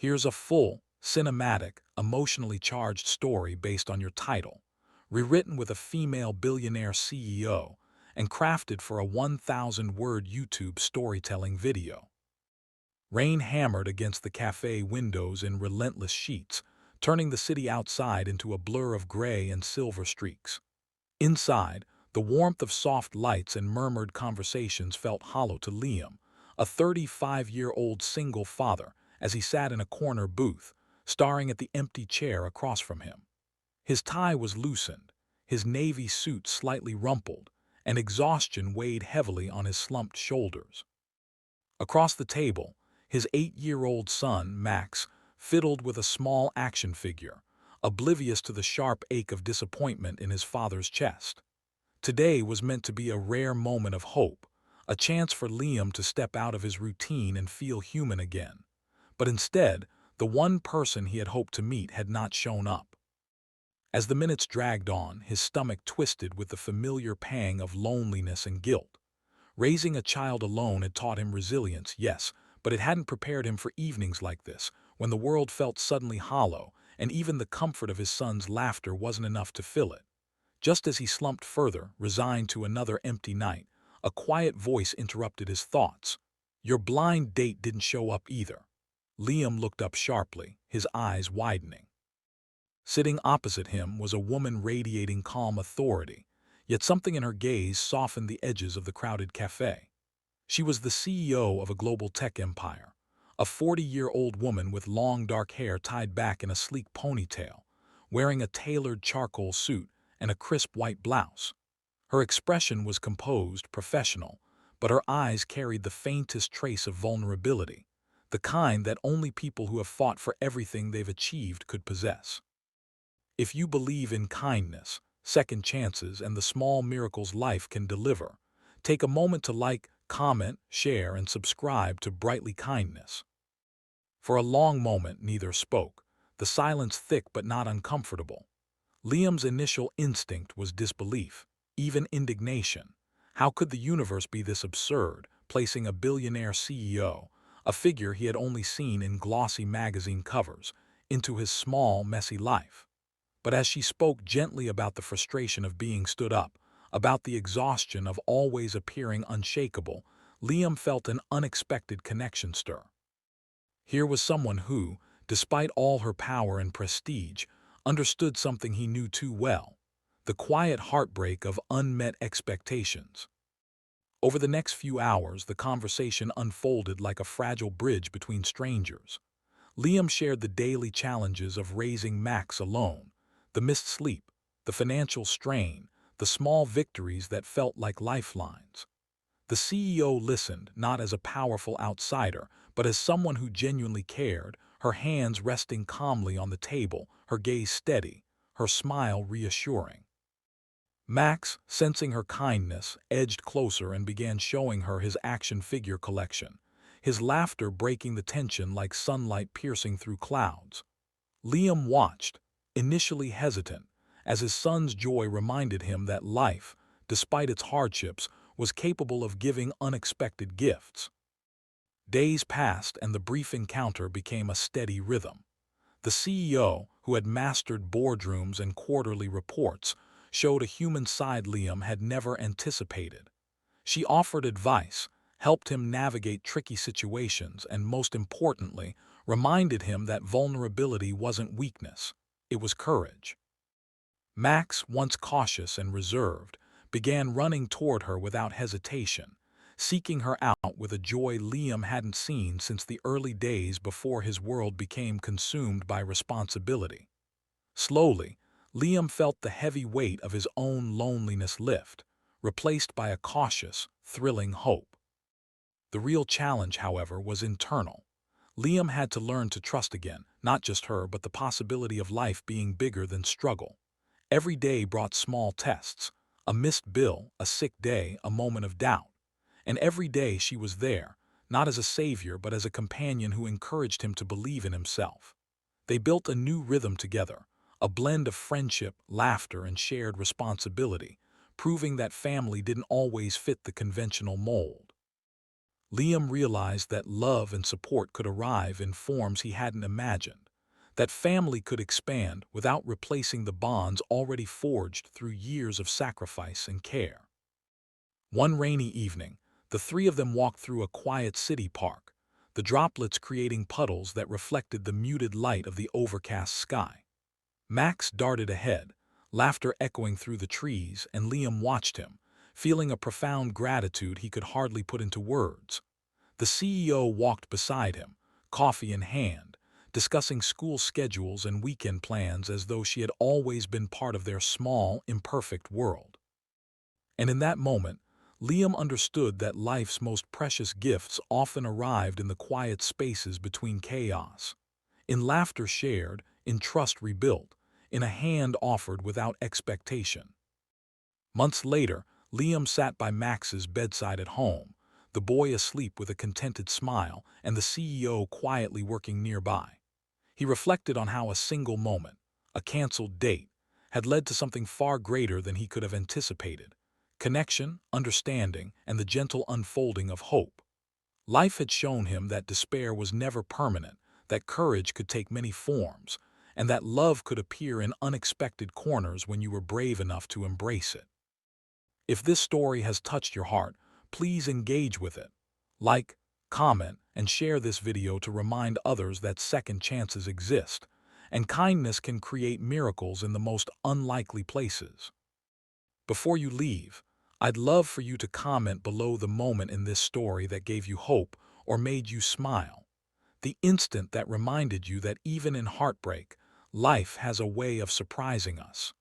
Here's a full, cinematic, emotionally charged story based on your title, rewritten with a female billionaire CEO, and crafted for a 1,000-word YouTube storytelling video. Rain hammered against the cafe windows in relentless sheets, turning the city outside into a blur of gray and silver streaks. Inside, the warmth of soft lights and murmured conversations felt hollow to Liam, a 35-year-old single father, as he sat in a corner booth, staring at the empty chair across from him. His tie was loosened, his navy suit slightly rumpled, and exhaustion weighed heavily on his slumped shoulders. Across the table, his 8-year-old son, Max, fiddled with a small action figure, oblivious to the sharp ache of disappointment in his father's chest. Today was meant to be a rare moment of hope, a chance for Liam to step out of his routine and feel human again. But instead, the one person he had hoped to meet had not shown up. As the minutes dragged on, his stomach twisted with the familiar pang of loneliness and guilt. Raising a child alone had taught him resilience, yes, but it hadn't prepared him for evenings like this, when the world felt suddenly hollow, and even the comfort of his son's laughter wasn't enough to fill it. Just as he slumped further, resigned to another empty night, a quiet voice interrupted his thoughts. "Your blind date didn't show up either." Liam looked up sharply, his eyes widening. Sitting opposite him was a woman radiating calm authority, yet something in her gaze softened the edges of the crowded cafe. She was the CEO of a global tech empire, a 40-year-old woman with long dark hair tied back in a sleek ponytail, wearing a tailored charcoal suit and a crisp white blouse. Her expression was composed, professional, but her eyes carried the faintest trace of vulnerability, the kind that only people who have fought for everything they've achieved could possess. If you believe in kindness, second chances, and the small miracles life can deliver, take a moment to like, comment, share, and subscribe to Brightly Kindness. For a long moment, neither spoke, the silence thick but not uncomfortable. Liam's initial instinct was disbelief, even indignation. How could the universe be this absurd, placing a billionaire CEO, a figure he had only seen in glossy magazine covers, into his small, messy life? But as she spoke gently about the frustration of being stood up, about the exhaustion of always appearing unshakable, Liam felt an unexpected connection stir. Here was someone who, despite all her power and prestige, understood something he knew too well: the quiet heartbreak of unmet expectations. Over the next few hours, the conversation unfolded like a fragile bridge between strangers. Liam shared the daily challenges of raising Max alone, the missed sleep, the financial strain, the small victories that felt like lifelines. The CEO listened, not as a powerful outsider, but as someone who genuinely cared, her hands resting calmly on the table, her gaze steady, her smile reassuring. Max, sensing her kindness, edged closer and began showing her his action figure collection, his laughter breaking the tension like sunlight piercing through clouds. Liam watched, initially hesitant, as his son's joy reminded him that life, despite its hardships, was capable of giving unexpected gifts. Days passed and the brief encounter became a steady rhythm. The CEO, who had mastered boardrooms and quarterly reports, showed a human side Liam had never anticipated. She offered advice, helped him navigate tricky situations, and most importantly, reminded him that vulnerability wasn't weakness, it was courage. Max, once cautious and reserved, began running toward her without hesitation, seeking her out with a joy Liam hadn't seen since the early days before his world became consumed by responsibility. Slowly, Liam felt the heavy weight of his own loneliness lift, replaced by a cautious, thrilling hope. The real challenge, however, was internal. Liam had to learn to trust again, not just her, but the possibility of life being bigger than struggle. Every day brought small tests, a missed bill, a sick day, a moment of doubt. And every day she was there, not as a savior but as a companion who encouraged him to believe in himself. They built a new rhythm together, a blend of friendship, laughter, and shared responsibility, proving that family didn't always fit the conventional mold. Liam realized that love and support could arrive in forms he hadn't imagined, that family could expand without replacing the bonds already forged through years of sacrifice and care. One rainy evening, the three of them walked through a quiet city park, the droplets creating puddles that reflected the muted light of the overcast sky. Max darted ahead, laughter echoing through the trees, and Liam watched him, feeling a profound gratitude he could hardly put into words. The CEO walked beside him, coffee in hand, discussing school schedules and weekend plans as though she had always been part of their small, imperfect world. And in that moment, Liam understood that life's most precious gifts often arrived in the quiet spaces between chaos, in laughter shared, in trust rebuilt, in a hand offered without expectation. Months later, Liam sat by Max's bedside at home, the boy asleep with a contented smile and the CEO quietly working nearby. He reflected on how a single moment, a canceled date, had led to something far greater than he could have anticipated: connection, understanding, and the gentle unfolding of hope. Life had shown him that despair was never permanent, that courage could take many forms, and that love could appear in unexpected corners when you were brave enough to embrace it. If this story has touched your heart, please engage with it. Like, comment, and share this video to remind others that second chances exist, and kindness can create miracles in the most unlikely places. Before you leave, I'd love for you to comment below the moment in this story that gave you hope or made you smile, the instant that reminded you that even in heartbreak, life has a way of surprising us.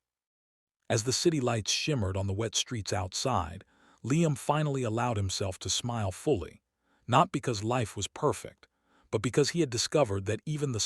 As the city lights shimmered on the wet streets outside, Liam finally allowed himself to smile fully, not because life was perfect, but because he had discovered that even the